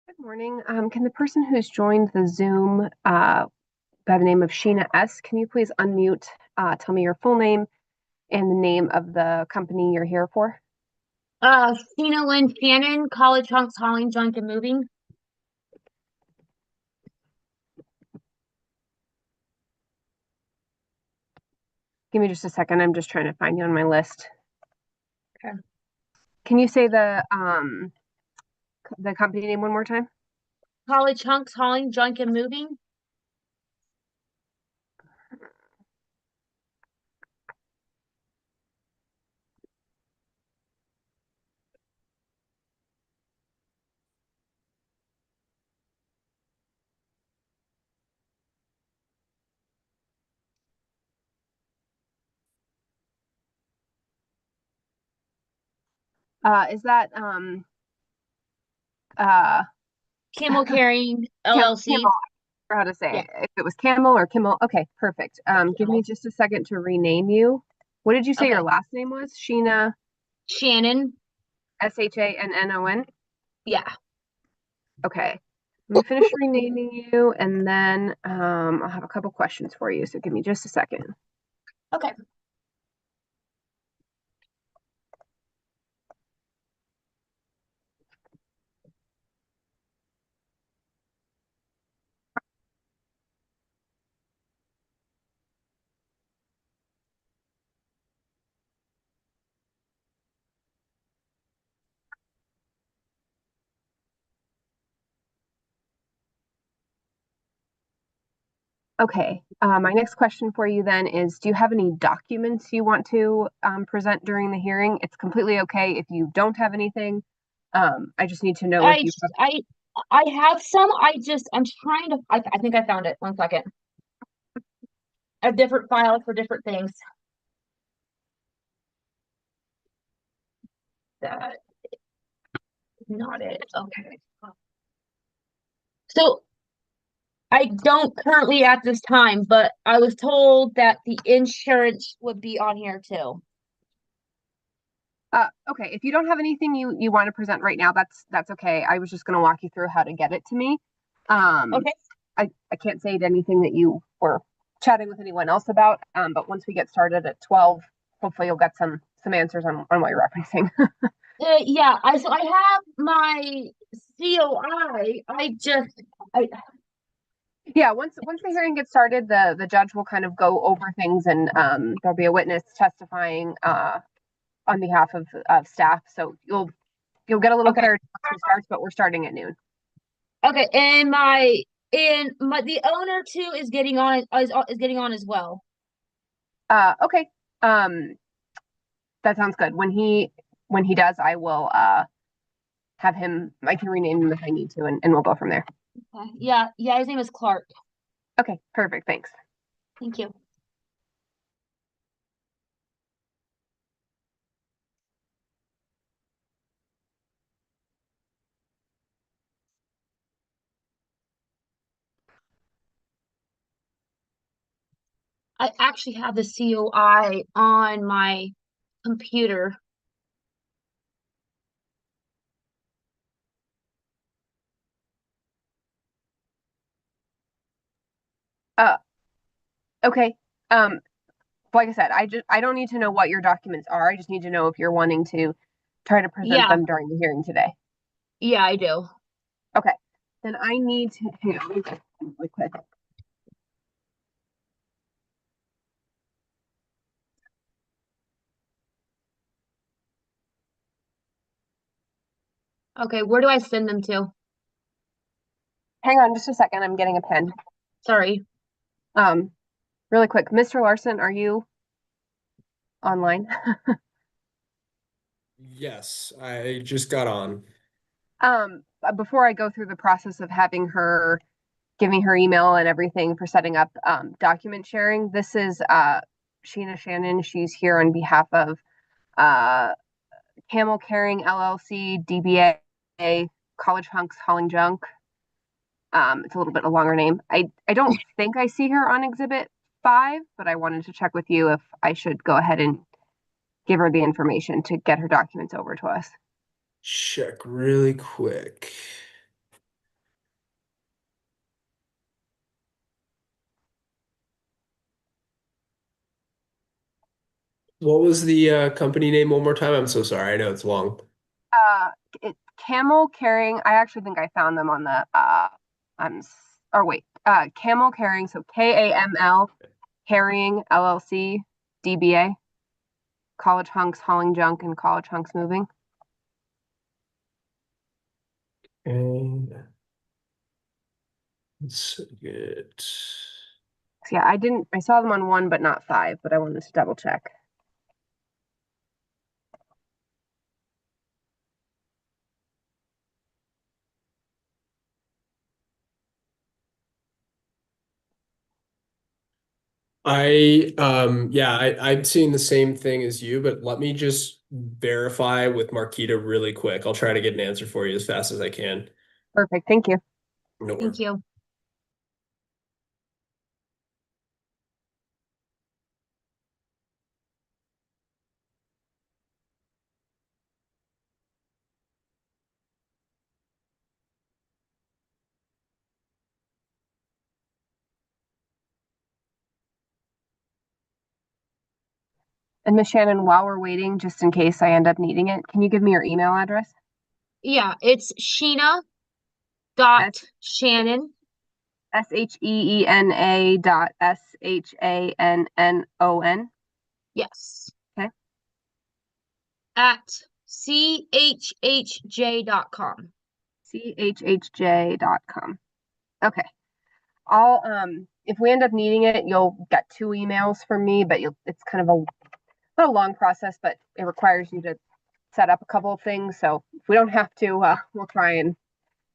Good morning. Can the person who's joined the Zoom by the name of Sheena S., can you please unmute, tell me your full name and the name of the company you're here for? Tina Lynn Shannon, college hunks, hauling junk and moving. Give me just a second. I'm just trying to find you on my list. Okay. Can you say the company name one more time? College hunks, hauling junk and moving. Is that uh, Camel carrying Camel? LLC. Or how to say Yeah. it? If it was Camel or Kimmel? Okay, perfect. Give me Camel. just a second to rename you. What did you say your Okay. last name was? Sheena, Shannon. Shannon? Yeah. Okay. I'm gonna finish renaming you and then I'll have a couple questions for you. So give me just a second. Okay. Okay. My next question for you then is, do you have any documents you want to present during the hearing? It's completely okay if you don't have anything. I just need to know if I you have. I I have some. I'm trying to. I think I found it. 1 second. I have different files for different things. That is not it. Okay. So I don't currently at this time, but I was told that the insurance would be on here too. Okay, if you don't have anything you want to present right now, that's okay. I was just going to walk you through how to get it to me. Um, Okay. I can't say anything that you were chatting with anyone else about. But once we get started at 12, hopefully you'll get some answers on what you're referencing. Yeah, I have my COI. I Yeah, once the hearing gets started, the judge will kind of go over things, and there'll be a witness testifying on behalf of staff. So you'll get a little okay. clarity once he starts, but we're starting at noon. Okay, and my the owner too is getting on is getting on as well. Okay, um, that sounds good. When he does, I will have him. I can rename him if I need to, and we'll go from there. Okay. Yeah, yeah, his name is Clark. Okay, perfect. Thanks. Thank you. I actually have the COI on my computer. Uh, okay. Um, like I said, I don't need to know what your documents are. I just need to know if you're wanting to try to present Yeah, them during the hearing today. yeah, I do. Okay. Then I need to hang on, let me just really quick. Okay, where do I send them to? Hang on just a second. I'm getting a pen. Sorry. Um, really quick, Mr. Larson, are you online? Yes, I just got on. Before I go through the process of having her giving her email and everything for setting up document sharing, this is Sheena Shannon. She's here on behalf of uh, Camel Carrying LLC, DBA, College Hunks Hauling Junk. It's a little bit a longer name. I don't think I see her on Exhibit 5, but I wanted to check with you if I should go ahead and give her the information to get her documents over to us. Check really quick. What was the company name one more time? I'm so sorry. I know it's long. Uh, Camel Carrying. I actually think I found them on the or wait, Camel Carrying. So KAML Carrying LLC DBA. College Hunks Hauling Junk and College Hunks Moving. And let's get. So yeah, I saw them on one, but not five, but I wanted to double check. I'm seeing the same thing as you, but let me just verify with Marquita really quick. I'll try to get an answer for you as fast as I can. Perfect. Thank you. No Thank worries. you. And Miss Shannon, while we're waiting, just in case I end up needing it, can you give me your email address? Yeah, it's Sheena S dot Shannon. SHEENA dot SHANNON. Yes. Okay. At chhj.com. CHHJ.com. Okay. I'll if we end up needing it, you'll get two emails from me, but it's kind of a not a long process, but it requires you to set up a couple of things. So if we don't have to, we'll try and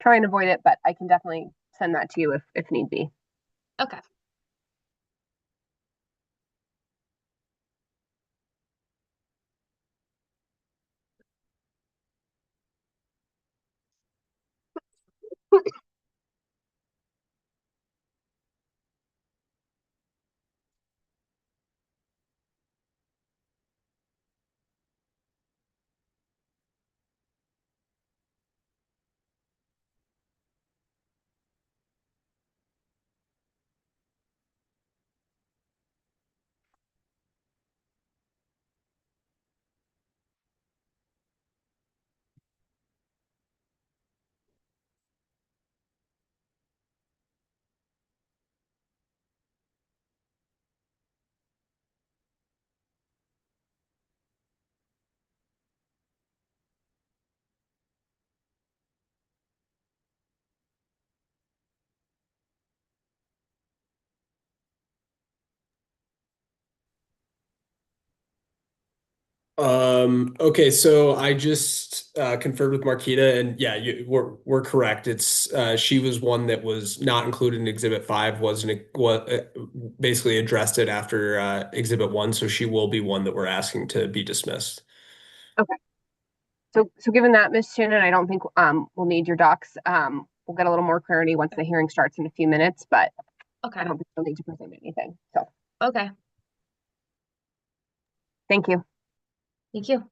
avoid it, but I can definitely send that to you if need be. Okay. Okay, so I just conferred with Marquita, and yeah, we're correct. It's she was one that was not included in Exhibit 5, wasn't what basically addressed it after Exhibit 1, so she will be one that we're asking to be dismissed. Okay. So given that, Miss Shannon, I don't think we'll need your docs. We'll get a little more clarity once the hearing starts in a few minutes, but I Okay. don't think we'll need to present anything. So Okay. thank you. Thank you.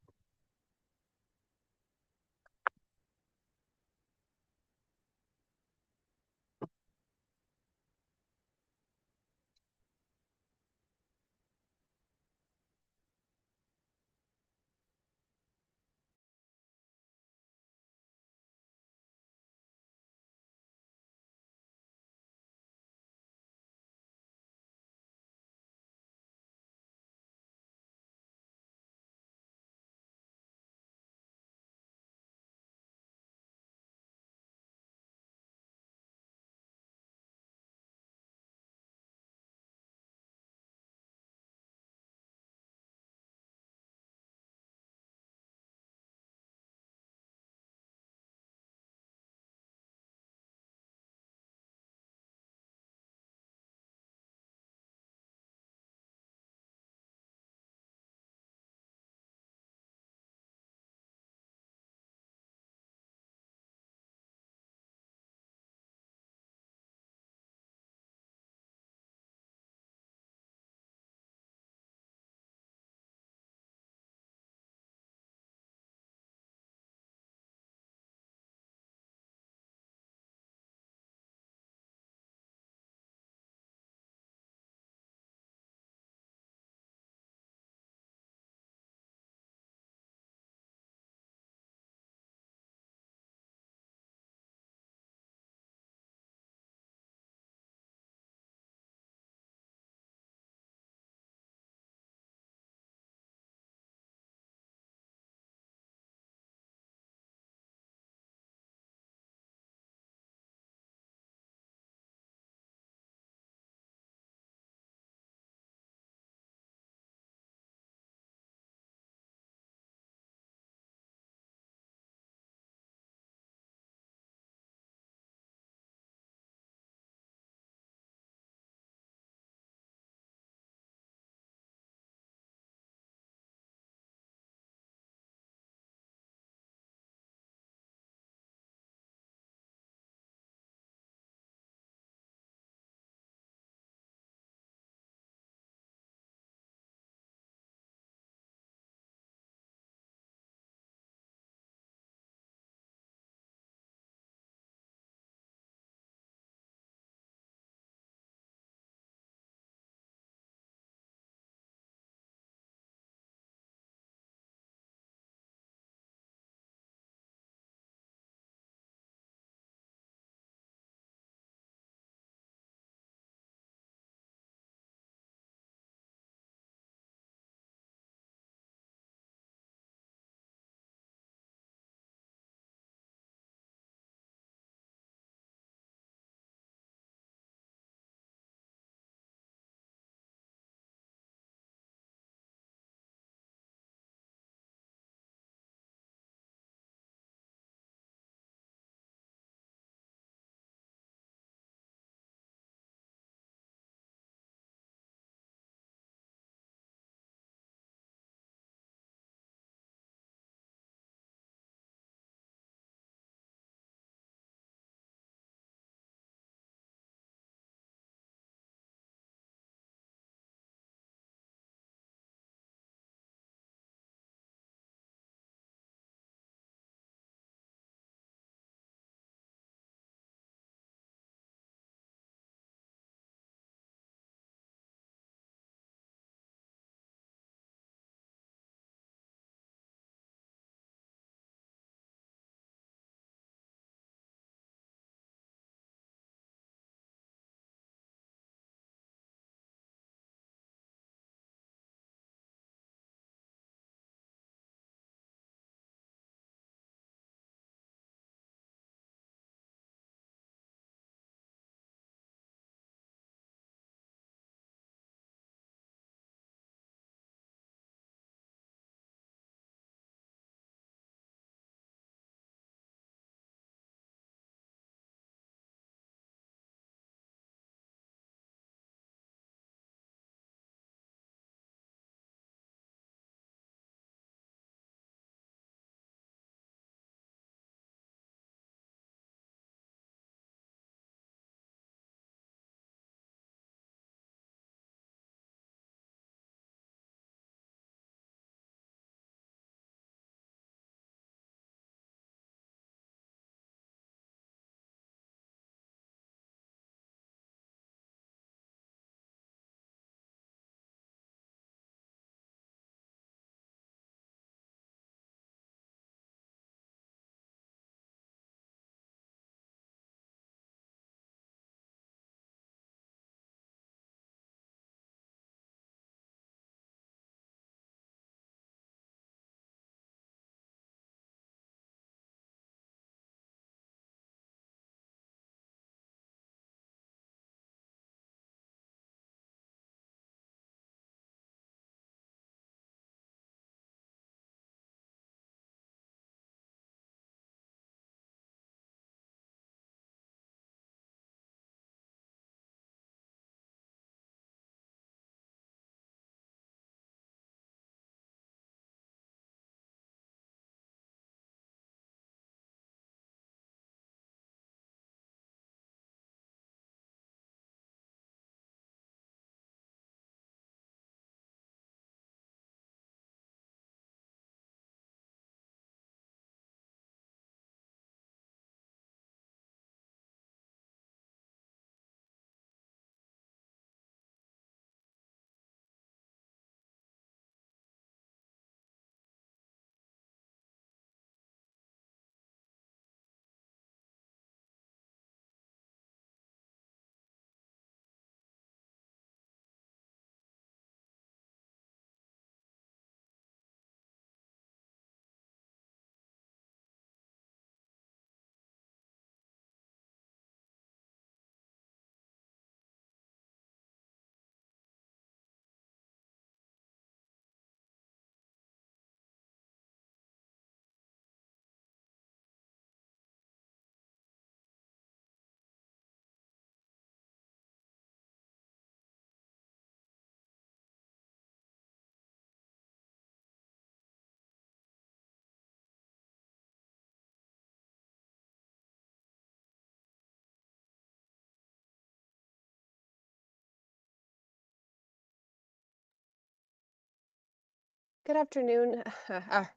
Good afternoon,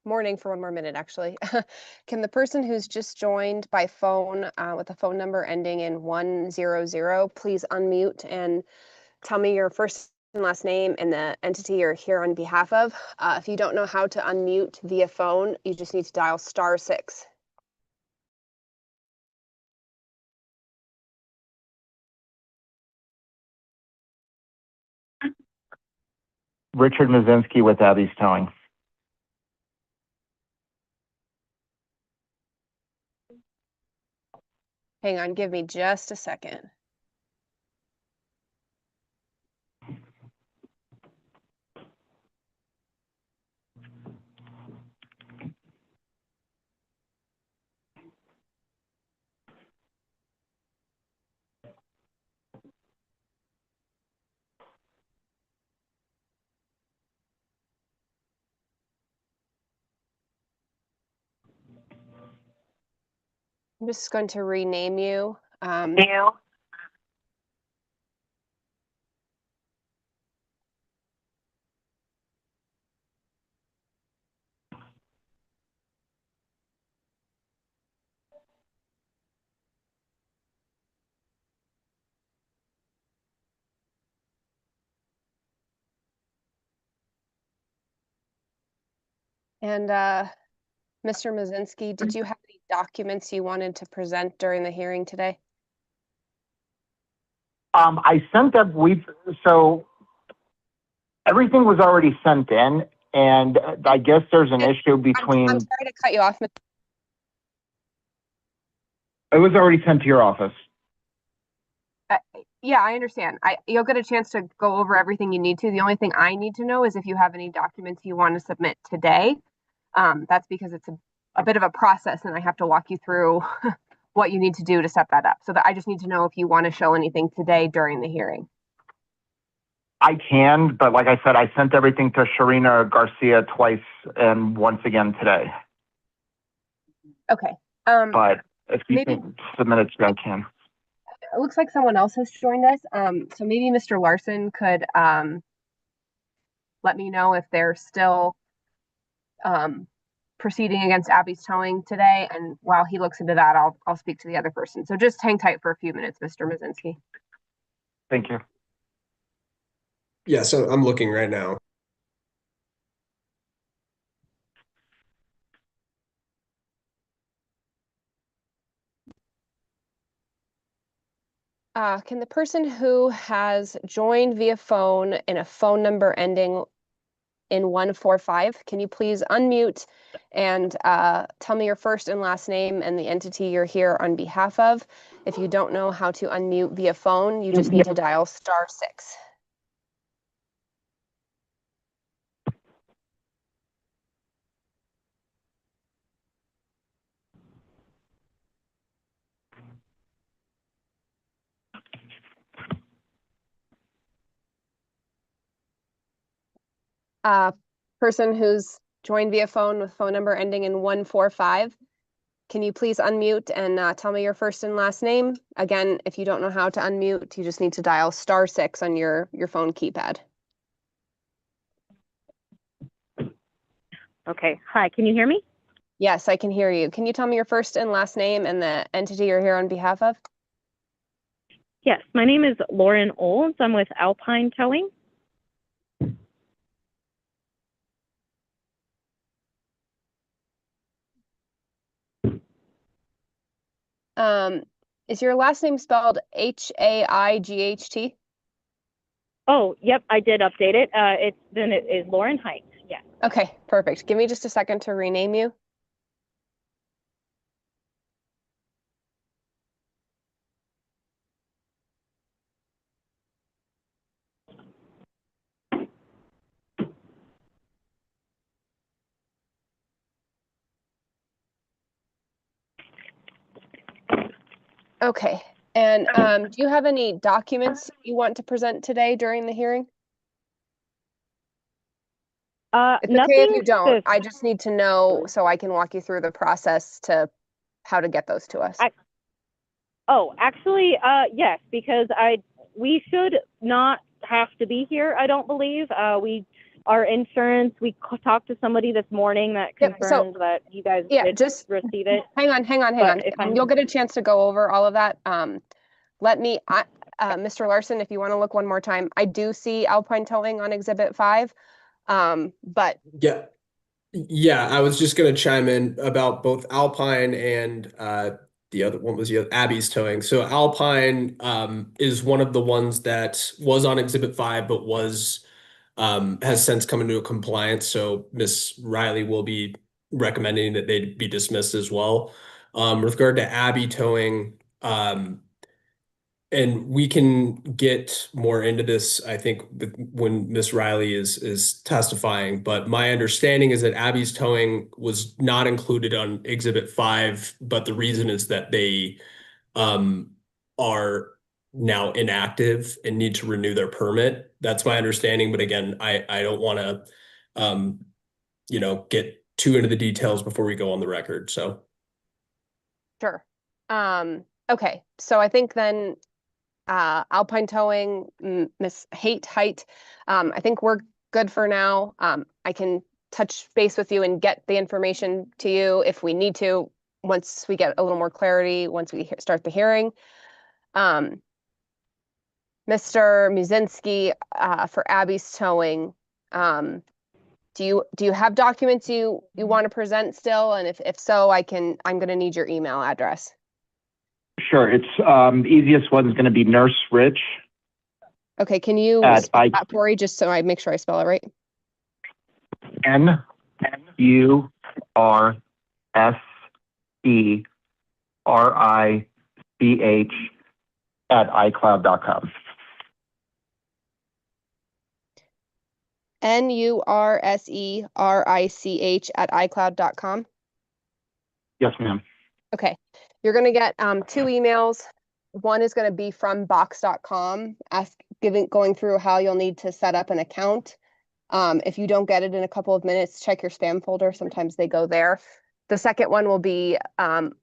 morning for one more minute, actually. Can the person who's just joined by phone with a phone number ending in 100 please unmute and tell me your first and last name and the entity you're here on behalf of? If you don't know how to unmute via phone, you just need to dial *6. Richard Mazinski with Abby's Towing. Hang on, give me just a second. I'm just going to rename you. And Mr. Mazinski, did you have any documents you wanted to present during the hearing today? I sent that so everything was already sent in, and I guess there's an issue between. I'm sorry to cut you off. It was already sent to your office. Yeah, I understand. You'll get a chance to go over everything you need to. The only thing I need to know is if you have any documents you want to submit today. That's because it's a bit of a process, and I have to walk you through what you need to do to set that up. So that I just need to know if you want to show anything today during the hearing. I can, but like I said, I sent everything to Sharina Garcia twice and once again today. Okay. But if you maybe can submit it today, I can. it looks like someone else has joined us. So maybe Mr. Larson could let me know if they're still proceeding against Abby's Towing today. And while he looks into that, I'll speak to the other person. So just hang tight for a few minutes, Mr. Mazinski. Thank you. Yeah, so I'm looking right now. Can the person who has joined via phone in a phone number ending in 145, can you please unmute and tell me your first and last name and the entity you're here on behalf of? If you don't know how to unmute via phone, you just need to dial *6. Person who's joined via phone with phone number ending in 145, can you please unmute and tell me your first and last name? Again, if you don't know how to unmute, you just need to dial *6 on your phone keypad. Okay. Hi, can you hear me? Yes, I can hear you. Can you tell me your first and last name and the entity you're here on behalf of? Yes, my name is Lauren Olds. I'm with Alpine Towing. Is your last name spelled Haight? Oh, yep, I did update it. It is Lauren Height. Yeah. Okay, perfect. Give me just a second to rename you. Okay, and do you have any documents you want to present today during the hearing? It's okay if you don't. I just need to know so I can walk you through the process to how to get those to us. Actually, yes, because we should not have to be here, I don't believe. We our insurance, we talked to somebody this morning that Yep, so- confirmed that you guys Yeah, did just receive it. hang on. But if I'm- You'll get a chance to go over all of that. Mr. Larson, if you want to look one more time, I do see Alpine Towing on Exhibit 5. But Yeah, I was just going to chime in about both Alpine and the other one was Abby's Towing. So Alpine is one of the ones that was on Exhibit 5, but has since come into compliance. So Miss Riley will be recommending that they be dismissed as well. With regard to Abby Towing, and we can get more into this, I think, when Miss Riley is testifying. But my understanding is that Abby's Towing was not included on Exhibit 5, but the reason is that they are now inactive and need to renew their permit. That's my understanding. But again, I don't want to, get too into the details before we go on the record. So. sure. Okay, so I think then Alpine Towing, Miss Height, I think we're good for now. I can touch base with you and get the information to you if we need to, once we get a little more clarity, once we start the hearing. Mr. Muzinski, for Abby's Towing, do you have documents you want to present still? And if so, I'm going to need your email address. Sure. It's the easiest one is going to be Nurse Rich. Okay, can you spell that for me just so I make sure I spell it right? NURSERICH@iCloud.com. NURSERICH@iCloud.com. Yes, ma'am. Okay, you're going to get 2 emails. One is going to be from box.com, going through how you'll need to set up an account. If you don't get it in a couple of minutes, check your spam folder. Sometimes they go there. The second one will be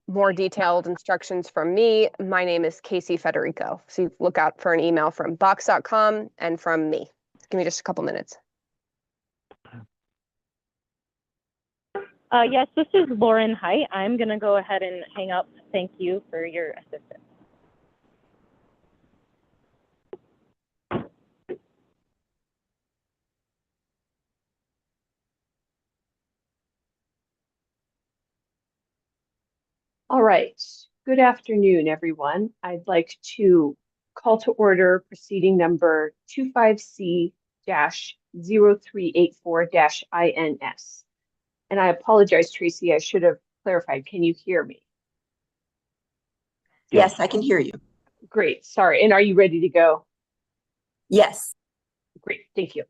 more detailed instructions from me. My name is Casey Federico. So you look out for an email from box.com and from me. Give me just a couple minutes. Yes, this is Lauren Height. I'm going to go ahead and hang up. Thank you for your assistance. All right. Good afternoon, everyone. I'd like to call to order proceeding number 25C-0384-INS. And I apologize, Tracy, I should have clarified. Can you hear me? Yes, I can hear you. Great. Sorry. And are you ready to go? Yes. Great. Thank you.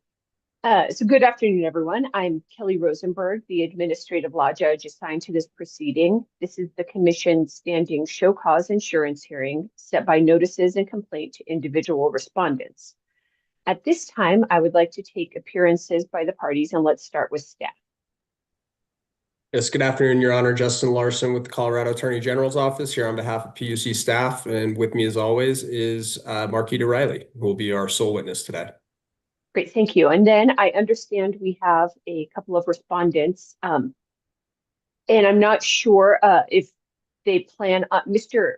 So good afternoon, everyone. I'm Kelly Rosenberg, the administrative law judge assigned to this proceeding. This is the commission's standing show cause insurance hearing set by notices and complaint to individual respondents. At this time, I would like to take appearances by the parties, and let's start with staff. Yes, good afternoon, Your Honor. Justin Larson with the Colorado Attorney General's Office here on behalf of PUC staff. And with me, as always, is Marquita Riley, who will be our sole witness today. Great, thank you. And then I understand we have a couple of respondents, and I'm not sure if they plan on Mr.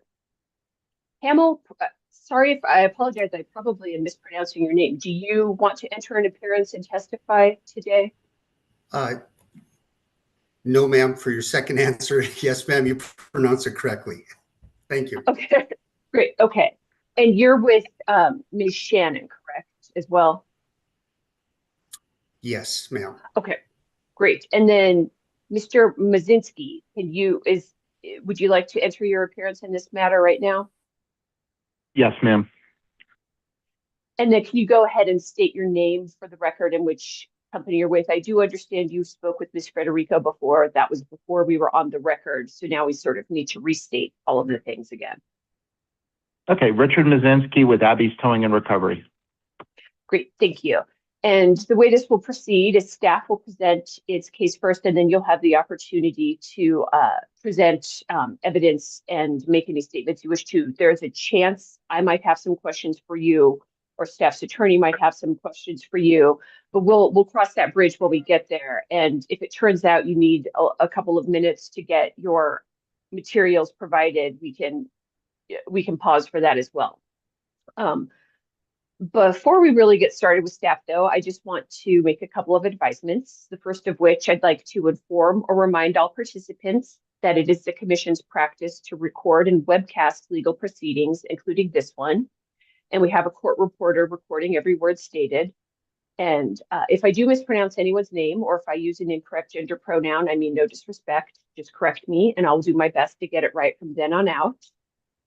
Hamill. Sorry if I apologize. I probably am mispronouncing your name. Do you want to enter an appearance and testify today? No, ma'am. For your second answer, yes, ma'am. You pronounce it correctly. Thank you. Okay, great. Okay, and you're with Ms. Shannon, correct, as well? Yes, ma'am. Okay, great. And then Mr. Mazinski, would you like to enter your appearance in this matter right now? Yes, ma'am. And then can you go ahead and state your name for the record and which company you're with? I do understand you spoke with Ms. Federico before. That was before we were on the record. So now we sort of need to restate all of the things again. Okay, Richard Mazinski with Abby's Towing and Recovery. Great, thank you. And the way this will proceed is staff will present its case first, and then you'll have the opportunity to present evidence and make any statements you wish to. There's a chance I might have some questions for you or staff's attorney might have some questions for you, but we'll cross that bridge when we get there. And if it turns out you need a couple of minutes to get your materials provided, we can pause for that as well. Before we really get started with staff, though, I just want to make a couple of advisements. The first of which I'd like to inform or remind all participants that it is the Commission's practice to record and webcast legal proceedings, including this one. And we have a court reporter recording every word stated. And if I do mispronounce anyone's name, or if I use an incorrect gender pronoun, I mean no disrespect, just correct me and I'll do my best to get it right from then on out.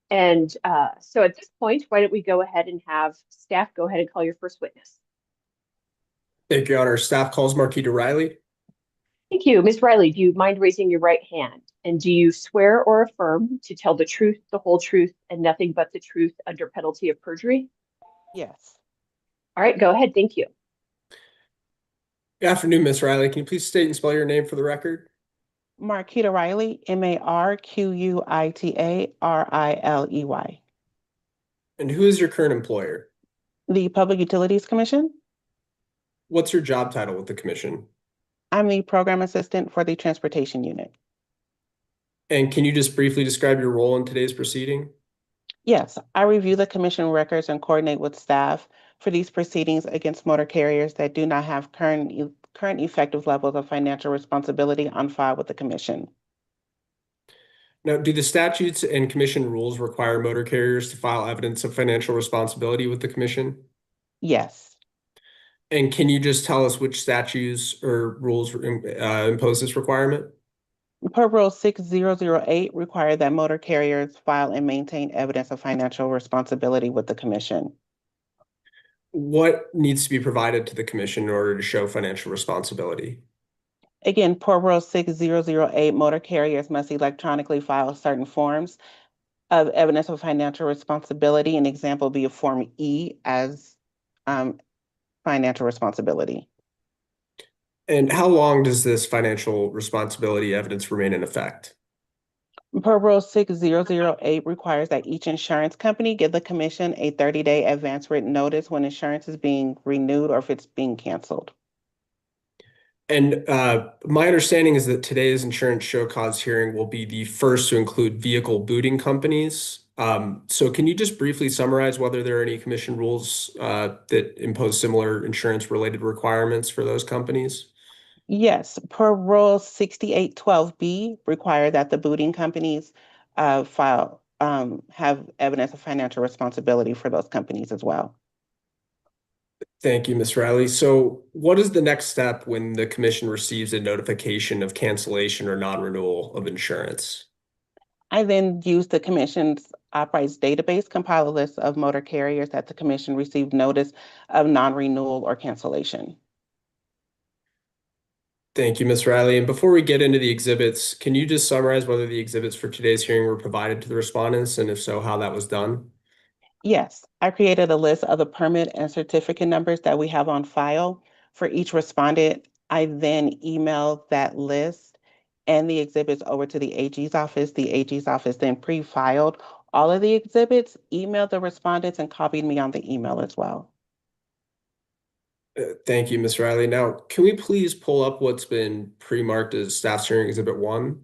And so at this point, why don't we go ahead and have staff go ahead and call your first witness. Thank you, Your Honor. Staff calls Marquita Riley. Thank you. Ms. Riley, do you mind raising your right hand? And do you swear or affirm to tell the truth, the whole truth, and nothing but the truth under penalty of perjury? Yes. All right, go ahead. Thank you. Good afternoon, Ms. Riley. Can you please state and spell your name for the record? Marquita Riley, Marquita Riley. And who is your current employer? The Public Utilities Commission. What's your job title with the commission? I'm the program assistant for the transportation unit. And can you just briefly describe your role in today's proceeding? Yes, I review the commission records and coordinate with staff for these proceedings against motor carriers that do not have current effective levels of financial responsibility on file with the commission. Now, do the statutes and commission rules require motor carriers to file evidence of financial responsibility with the commission? Yes. And can you just tell us which statutes or rules impose this requirement? Per Rule 6008 require that motor carriers file and maintain evidence of financial responsibility with the commission. What needs to be provided to the commission in order to show financial responsibility? Again, per Rule 6008, motor carriers must electronically file certain forms of evidence of financial responsibility. An example would be a Form E as financial responsibility. And how long does this financial responsibility evidence remain in effect? Per Rule 6008 requires that each insurance company give the commission a 30-day advance written notice when insurance is being renewed or if it's being canceled. And my understanding is that today's insurance show cause hearing will be the first to include vehicle booting companies. So can you just briefly summarize whether there are any commission rules that impose similar insurance-related requirements for those companies? Yes, per Rule 6812B require that the booting companies have evidence of financial responsibility for those companies as well. Thank you, Ms. Riley. So what is the next step when the commission receives a notification of cancellation or non-renewal of insurance? I then use the commission's operates database, compile a list of motor carriers that the commission received notice of non-renewal or cancellation. Thank you, Ms. Riley. And before we get into the exhibits, can you just summarize whether the exhibits for today's hearing were provided to the respondents, and if so, how that was done? Yes, I created a list of the permit and certificate numbers that we have on file for each respondent. I then emailed that list and the exhibits over to the AG's office. The AG's office then pre-filed all of the exhibits, emailed the respondents, and copied me on the email as well. Thank you, Ms. Riley. Now, can we please pull up what's been pre-marked as staff's hearing exhibit 1?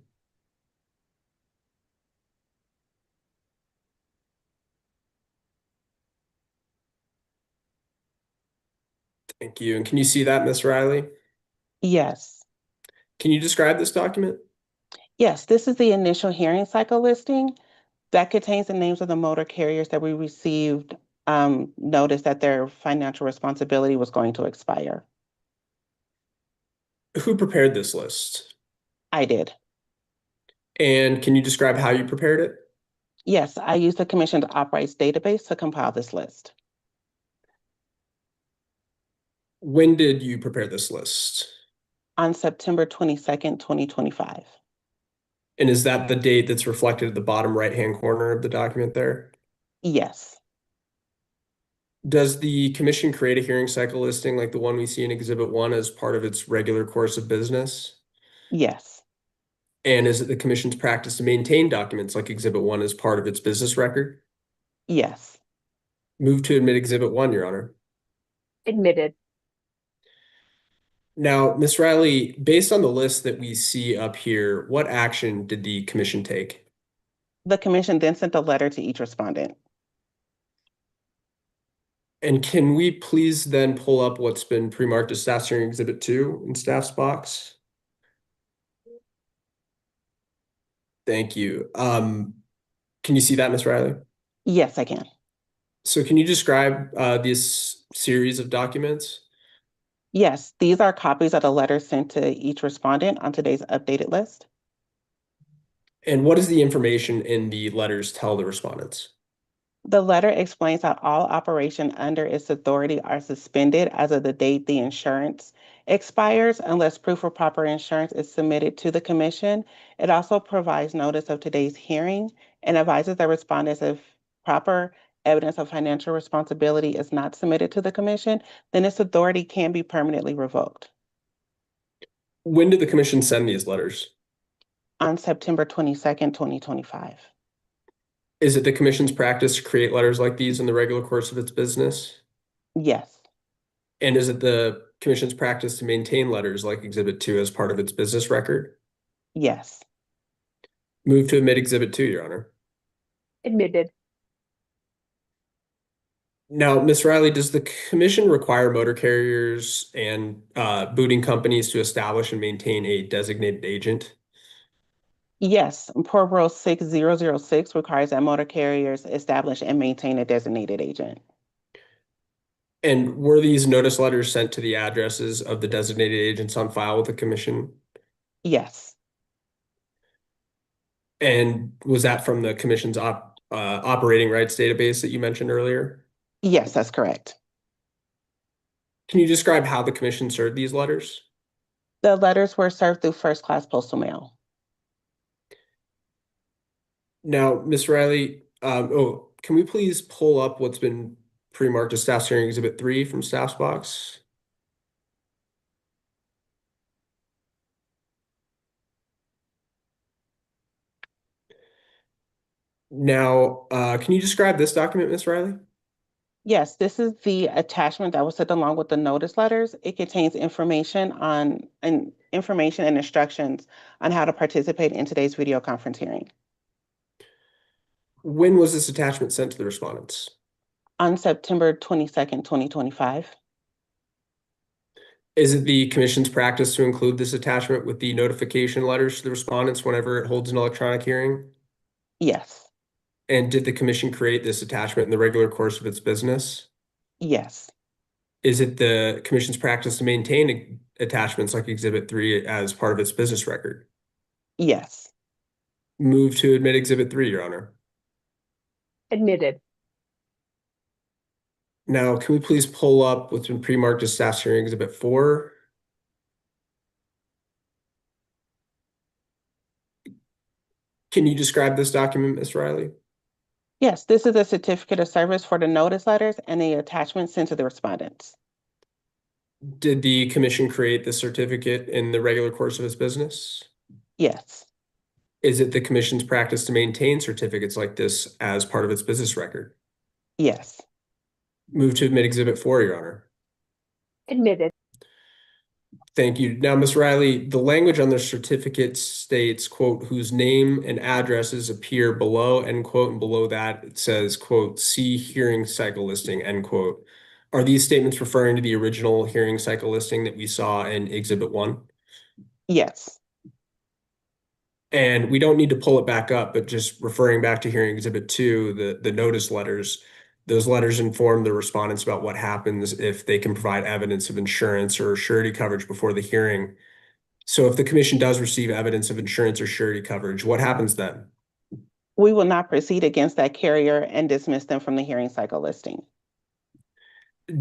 Thank you. And can you see that, Ms. Riley? Yes. Can you describe this document? Yes, this is the initial hearing cycle listing that contains the names of the motor carriers that we received notice that their financial responsibility was going to expire. Who prepared this list? I did. And can you describe how you prepared it? Yes, I used the commission's operates database to compile this list. When did you prepare this list? On September 22nd, 2025. And is that the date that's reflected at the bottom right-hand corner of the document there? Yes. Does the commission create a hearing cycle listing like the one we see in Exhibit 1 as part of its regular course of business? Yes. And is it the commission's practice to maintain documents like Exhibit 1 as part of its business record? Yes. Move to admit Exhibit 1, Your Honor. Admitted. Now, Ms. Riley, based on the list that we see up here, what action did the commission take? The commission then sent a letter to each respondent. And can we please then pull up what's been pre-marked as staff's hearing Exhibit 2 in staff's box? Thank you. Can you see that, Ms. Riley? Yes, I can. So can you describe this series of documents? Yes, these are copies of the letters sent to each respondent on today's updated list. And what does the information in the letters tell the respondents? The letter explains how all operation under its authority are suspended as of the date the insurance expires unless proof of proper insurance is submitted to the commission. It also provides notice of today's hearing and advises the respondents if proper evidence of financial responsibility is not submitted to the commission, then its authority can be permanently revoked. When did the commission send these letters? On September 22nd, 2025. Is it the commission's practice to create letters like these in the regular course of its business? Yes. And is it the commission's practice to maintain letters like Exhibit 2 as part of its business record? Yes. Move to admit Exhibit 2, Your Honor. Admitted. Now, Ms. Riley, does the commission require motor carriers and booting companies to establish and maintain a designated agent? Yes, Port Rule 6006 requires that motor carriers establish and maintain a designated agent. And were these notice letters sent to the addresses of the designated agents on file with the commission? Yes. And was that from the commission's operating rights database that you mentioned earlier? Yes, that's correct. Can you describe how the commission served these letters? The letters were served through first-class postal mail. Now, Ms. Riley, can we please pull up what's been pre-marked as staff's hearing Exhibit 3 from staff's box? Now, can you describe this document, Ms. Riley? Yes, this is the attachment that was sent along with the notice letters. It contains information and instructions on how to participate in today's video conference hearing. When was this attachment sent to the respondents? On September 22nd, 2025. Is it the commission's practice to include this attachment with the notification letters to the respondents whenever it holds an electronic hearing? Yes. And did the commission create this attachment in the regular course of its business? Yes. Is it the commission's practice to maintain attachments like Exhibit 3 as part of its business record? Yes. Move to admit Exhibit 3, Your Honor. Admitted. Now, can we please pull up what's been pre-marked as staff's hearing Exhibit 4? Can you describe this document, Ms. Riley? Yes, this is a certificate of service for the notice letters and the attachments sent to the respondents. Did the commission create this certificate in the regular course of its business? Yes. Is it the commission's practice to maintain certificates like this as part of its business record? Yes. Move to admit Exhibit 4, Your Honor. Admitted. Thank you. Now, Ms. Riley, the language on the certificate states, quote, whose name and addresses appear below, end quote, and below that it says, quote, see hearing cycle listing, end quote. Are these statements referring to the original hearing cycle listing that we saw in Exhibit 1? Yes. And we don't need to pull it back up, but just referring back to hearing Exhibit 2, the notice letters, those letters inform the respondents about what happens if they can provide evidence of insurance or surety coverage before the hearing. So if the commission does receive evidence of insurance or surety coverage, what happens then? We will not proceed against that carrier and dismiss them from the hearing cycle listing.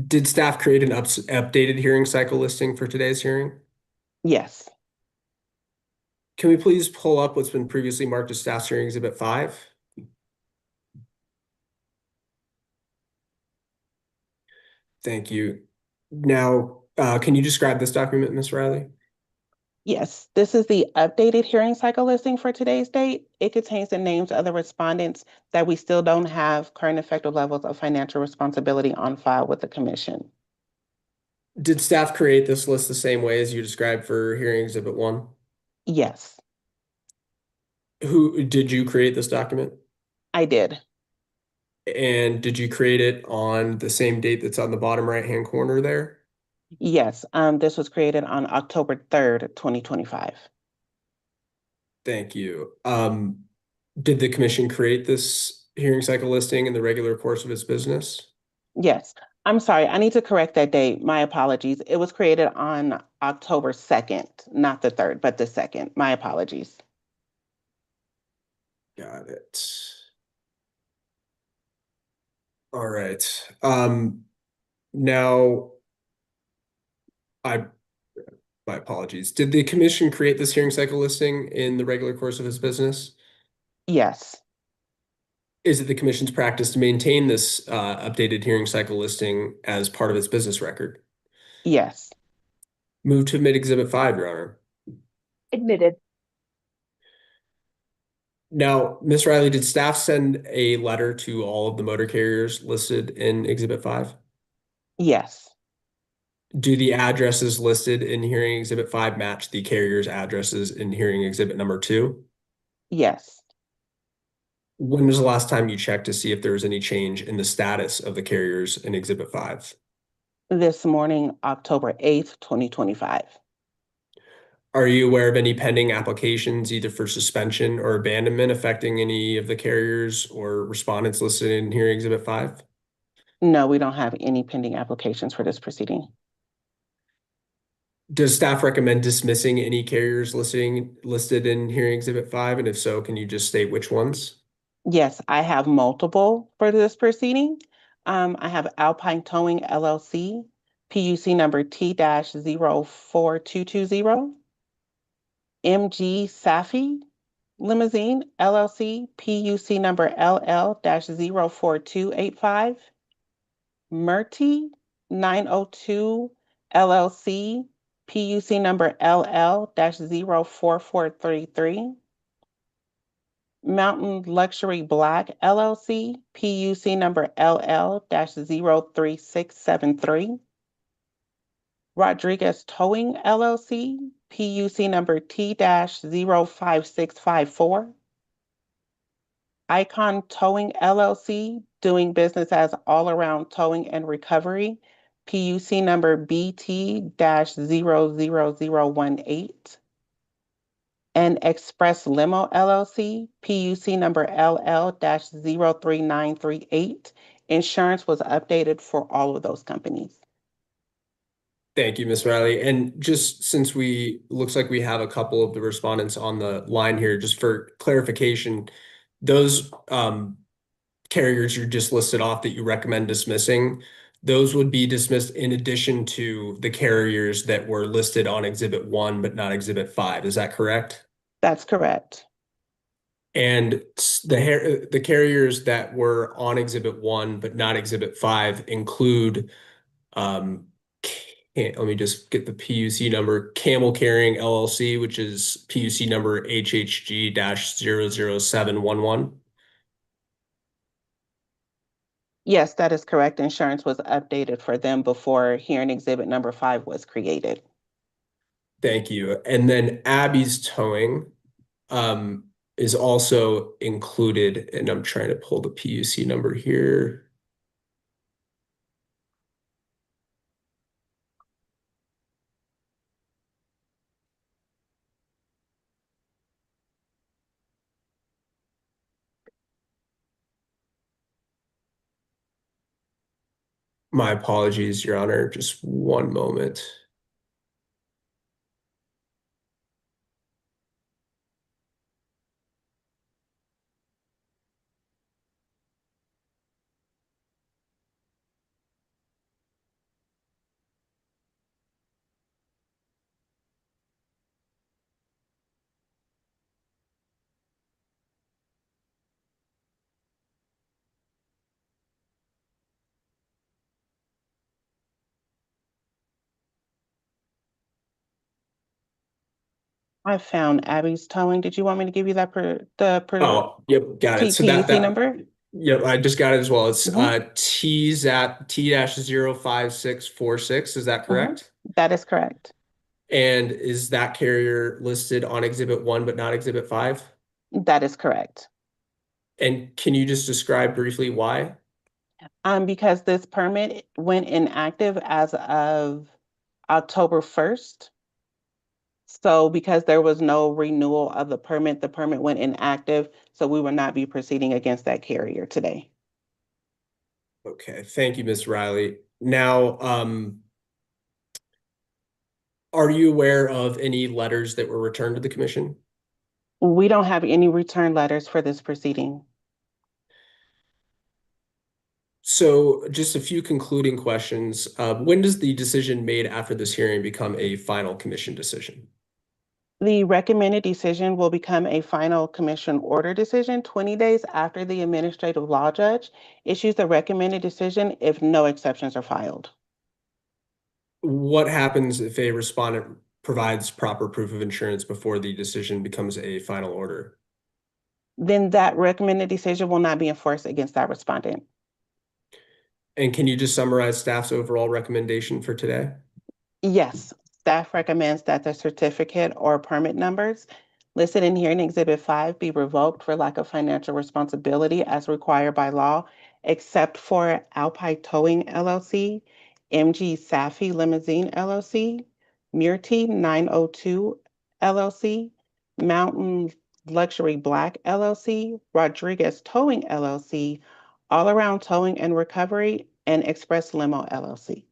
Did staff create an updated hearing cycle listing for today's hearing? Yes. Can we please pull up what's been previously marked as staff's hearing Exhibit 5? Thank you. Now, can you describe this document, Ms. Riley? Yes, this is the updated hearing cycle listing for today's date. It contains the names of the respondents that we still don't have current effective levels of financial responsibility on file with the commission. Did staff create this list the same way as you described for hearing exhibit 1? Yes, Who did you create this document? I did. And did you create it on the same date that's on the bottom right-hand corner there? Yes, this was created on October 3rd, 2025. Thank you. Did the commission create this hearing cycle listing in the regular course of its business? Yes, I'm sorry, I need to correct that date. My apologies. It was created on October 2nd, not the 3rd, but the 2nd. My apologies. Got it. All right. Now, I my apologies. Did the commission create this hearing cycle listing in the regular course of its business? Yes, Is it the commission's practice to maintain this updated hearing cycle listing as part of its business record? yes, Move to admit Exhibit 5, Your Honor. Admitted. Now, Ms. Riley, did staff send a letter to all of the motor carriers listed in Exhibit 5? yes, Do the addresses listed in hearing Exhibit 5 match the carrier's addresses in hearing Exhibit number 2? yes. When was the last time you checked to see if there was any change in the status of the carriers in Exhibit 5? This morning, October 8th, 2025. Are you aware of any pending applications, either for suspension or abandonment, affecting any of the carriers or respondents listed in hearing Exhibit 5? No, we don't have any pending applications for this proceeding. Does staff recommend dismissing any carriers listed in hearing Exhibit 5? And if so, can you just state which ones? Yes, I have multiple for this proceeding. I have Alpine Towing LLC, PUC number T-04220. MG Safi Limousine LLC, PUC number LL-04285. Murti 902 LLC, PUC number LL-04433. Mountain Luxury Black LLC, PUC number LL-03673. Rodriguez Towing LLC, PUC number T-05654. Icon Towing LLC, doing business as All Around Towing and Recovery, PUC number BT-00018. And Express Limo LLC, PUC number LL-03938. Insurance was updated for all of those companies. Thank you, Ms. Riley. And just since looks like we have a couple of the respondents on the line here, just for clarification, those carriers you just listed off that you recommend dismissing, those would be dismissed in addition to the carriers that were listed on Exhibit 1 but not Exhibit 5. Is that correct? That's correct. And the carriers that were on Exhibit 1 but not Exhibit 5 include, let me just get the PUC number, Camel Carrying LLC, which is PUC number HHG-00711. Yes, that is correct. Insurance was updated for them before hearing exhibit number 5 was created. Thank you. And then Abby's Towing is also included, and I'm trying to pull the PUC number here. My apologies, Your Honor. Just one moment. I found Abby's towing. Did you want me to give you that Oh, yep, got it. So TUC number? Yep, I just got it as well. It's Mhm. T-05646. Is that correct? That is correct. And is that carrier listed on Exhibit 1 but not Exhibit 5? That is correct. And can you just describe briefly why? Because this permit went inactive as of October 1st. So because there was no renewal of the permit went inactive, so we will not be proceeding against that carrier today. Okay, thank you, Ms. Riley. Now, are you aware of any letters that were returned to the commission? We don't have any return letters for this proceeding. So just a few concluding questions. When does the decision made after this hearing become a final commission decision? The recommended decision will become a final commission order decision 20 days after the administrative law judge issues the recommended decision if no exceptions are filed. What happens if a respondent provides proper proof of insurance before the decision becomes a final order? Then that recommended decision will not be enforced against that respondent. And can you just summarize staff's overall recommendation for today? Yes, staff recommends that the certificate or permit numbers listed in here in Exhibit 5 be revoked for lack of financial responsibility as required by law, except for Alpine Towing LLC, MG Safi Limousine LLC, Murti 902 LLC, Mountain Luxury Black LLC, Rodriguez Towing LLC, All Around Towing and Recovery, and Express Limo LLC.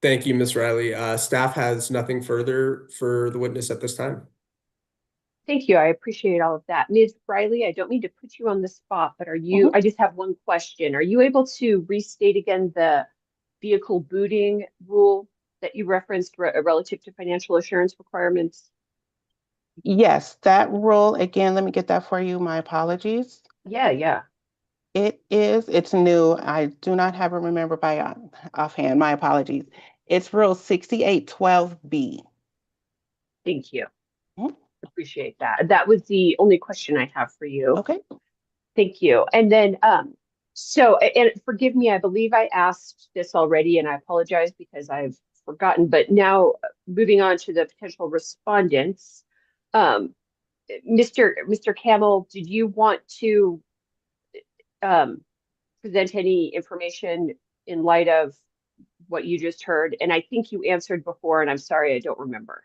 Thank you, Ms. Riley. Staff has nothing further for the witness at this time. Thank you. I appreciate all of that. Ms. Riley, I don't mean to put you on the spot, but I just have one question. Are you able to restate again the vehicle booting rule that you referenced relative to financial assurance requirements? Yes, that rule, again, let me get that for you. My apologies. Yeah. It's new. I do not have it remembered by offhand. My apologies. It's rule 6812B. Thank you. Mhm. Appreciate that. That was the only question I have for you. Okay. Thank you. And then, and forgive me, I believe I asked this already, and I apologize because I've forgotten, but now moving on to the potential respondents. Mr. Camel, did you want to present any information in light of what you just heard? And I think you answered before, and I'm sorry, I don't remember.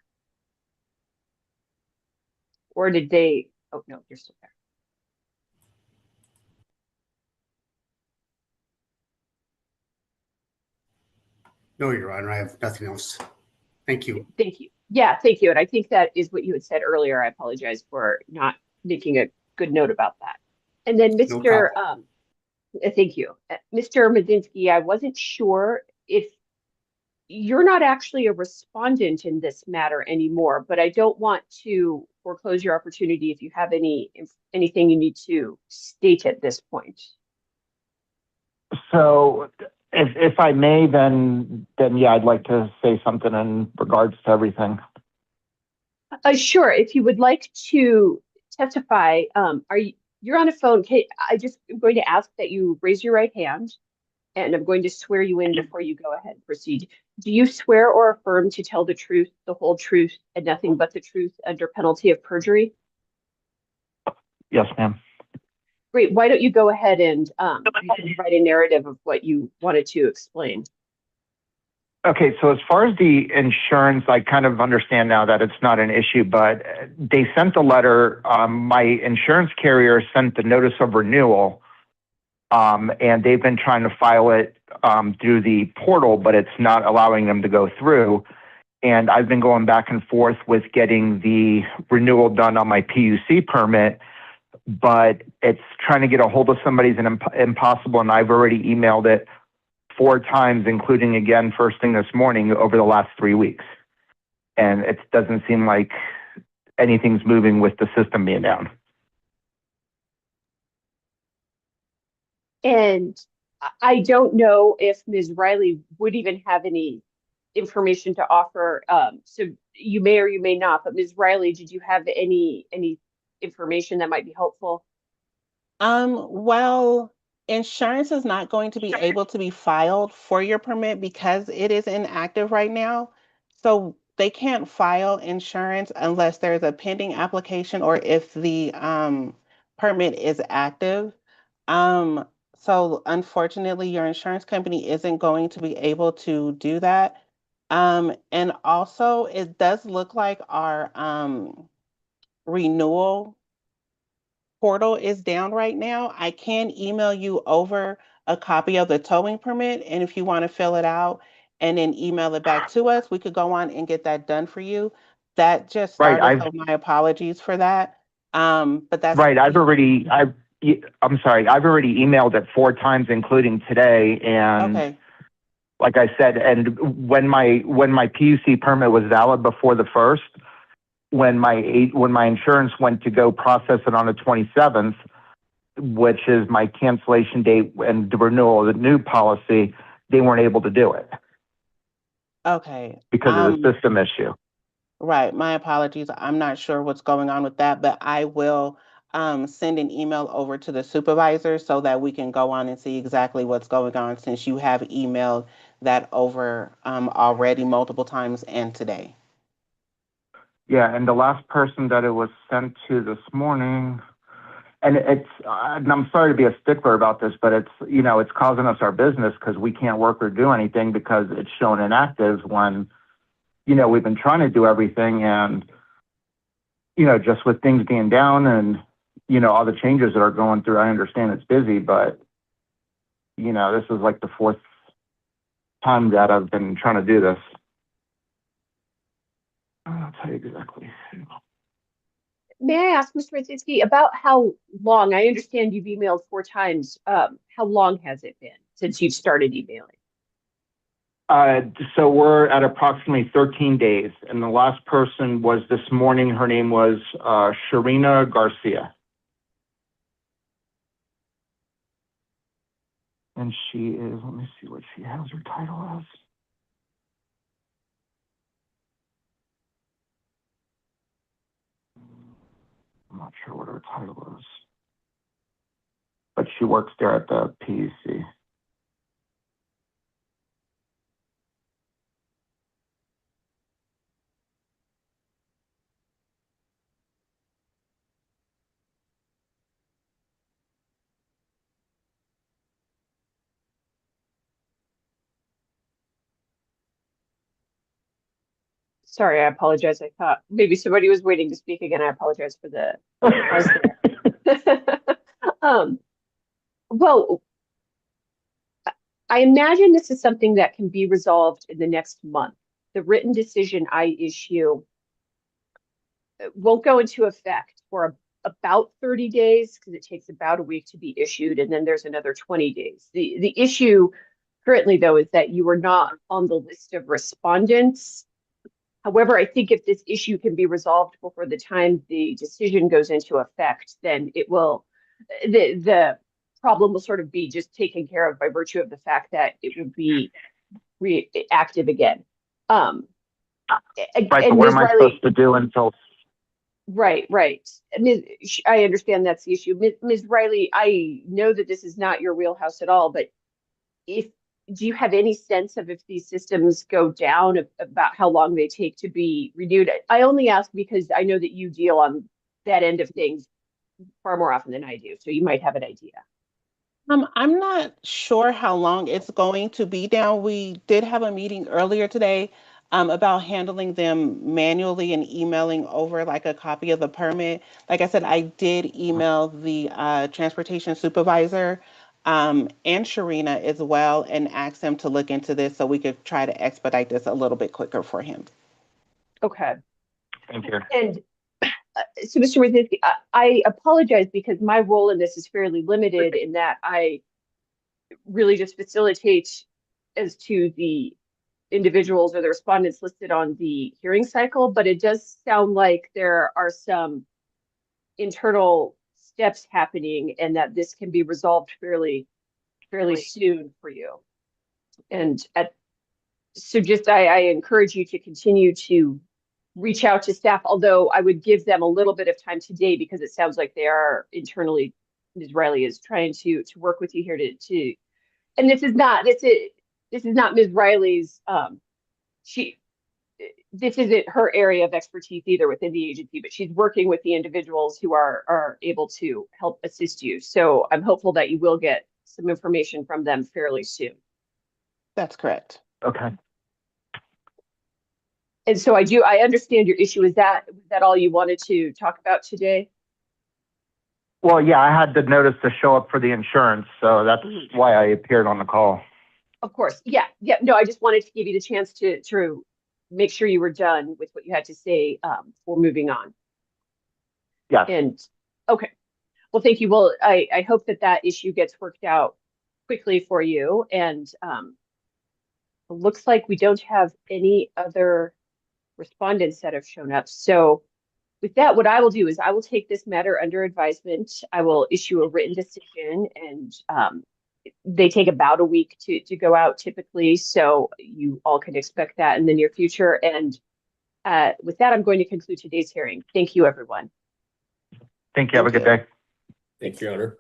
Or did they? Oh, no, you're still there. No, Your Honor, I have nothing else. Thank you. Thank you. Yeah, thank you. And I think that is what you had said earlier. I apologize for not making a good note about that. And then No problem. Thank you. Mr. Madinsky, I wasn't sure if you're not actually a respondent in this matter anymore, but I don't want to foreclose your opportunity if you have anything you need to state at this point. So if I may, then yeah, I'd like to say something in regards to everything. Sure. If you would like to testify, you're on a phone. I'm going to ask that you raise your right hand, and I'm going to swear you in before you go ahead and proceed. Do you swear or affirm to tell the truth, the whole truth, and nothing but the truth under penalty of perjury? Yes, ma'am. Great. Why don't you go ahead and you can write a narrative of what you wanted to explain? Okay, so as far as the insurance, I kind of understand now that it's not an issue, but they sent the letter. My insurance carrier sent the notice of renewal, and they've been trying to file it through the portal, but it's not allowing them to go through. And I've been going back and forth with getting the renewal done on my PUC permit, but it's trying to get a hold of somebody's impossible, and I've already emailed it 4 times, including again first thing this morning over the last 3 weeks. And it doesn't seem like anything's moving with the system being down. And I don't know if Ms. Riley would even have any information to offer. So you may or you may not, but Ms. Riley, did you have any information that might be helpful? Well, insurance is not going to be able to be filed for your permit because it is inactive right now. So they can't file insurance unless there's a pending application or if the permit is active. Um, so unfortunately, your insurance company isn't going to be able to do that. And also it does look like our renewal portal is down right now. I can email you over a copy of the towing permit, and if you want to fill it out and then email it back to us, we could go on and get that done for you. That just Right, started, so my apologies for that. But that's right. I'm sorry. I've already emailed it 4 times, including today. And okay. like I said, and when my PUC permit was valid before the 1st, when my insurance went to go process it on the 27th, which is my cancellation date and the renewal of the new policy, they weren't able to do it Okay. because of the system issue. Right. My apologies. I'm not sure what's going on with that, but I will send an email over to the supervisor so that we can go on and see exactly what's going on since you have emailed that over already multiple times and today. Yeah, and the last person that it was sent to this morning, and and I'm sorry to be a stickler about this, but it's causing us our business because we can't work or do anything because it's shown inactive when, we've been trying to do everything and, just with things being down and, all the changes that are going through, I understand it's busy, but, this is like the 4th time that I've been trying to do this. I'll tell you exactly. May I ask, Mr. Mazinski, about how long? I understand you've emailed 4 times. How long has it been since you've started emailing? So we're at approximately 13 days, and the last person was this morning. Her name was Sharina Garcia. And she is, let me see what she has her title as. I'm not sure what her title is, but she works there at the PUC. Sorry, I apologize. I thought maybe somebody was waiting to speak again. I apologize for the pause there. Well, I imagine this is something that can be resolved in the next month. The written decision I issue won't go into effect for about 30 days because it takes about a week to be issued, and then there's another 20 days. The issue currently, though, is that you are not on the list of respondents. However, I think if this issue can be resolved before the time the decision goes into effect, then the problem will sort of be just taken care of by virtue of the fact that it would be reactive again. Right, And but what Ms. am I Riley, supposed to do until? right. I understand that's the issue. Ms. Riley, I know that this is not your wheelhouse at all, but do you have any sense of if these systems go down about how long they take to be renewed? I only ask because I know that you deal on that end of things far more often than I do, so you might have an idea. I'm not sure how long it's going to be down. We did have a meeting earlier today about handling them manually and emailing over like a copy of the permit. Like I said, I did email the transportation supervisor and Sharina as well and ask them to look into this so we could try to expedite this a little bit quicker for him. Okay. Thank you. And so, Mr. Mazinski, I apologize because my role in this is fairly limited in that I really just facilitate as to the individuals or the respondents listed on the hearing cycle, but it does sound like there are some internal steps happening and that this can be resolved fairly soon for you. And So just, I encourage you to continue to reach out to staff, although I would give them a little bit of time today because it sounds like they are internally, Ms. Riley is trying to work with you here to, and this is not Ms. Riley's, this isn't her area of expertise either within the agency, but she's working with the individuals who are able to help assist you. So I'm hopeful that you will get some information from them fairly soon. That's correct. Okay. And so I understand your issue. Was that all you wanted to talk about today? Well, yeah, I had the notice to show up for the insurance, so that's why I appeared on the call. Of course. Yeah. No, I just wanted to give you the chance to make sure you were done with what you had to say for moving on. Yes. And okay. Well, thank you. Well, I hope that issue gets worked out quickly for you. And it looks like we don't have any other respondents that have shown up. So with that, what I will do is I will take this matter under advisement. I will issue a written decision, and they take about a week to go out typically. So you all can expect that in the near future. And with that, I'm going to conclude today's hearing. Thank you, everyone. Thank you. Have a good day. Thank you, Your Honor.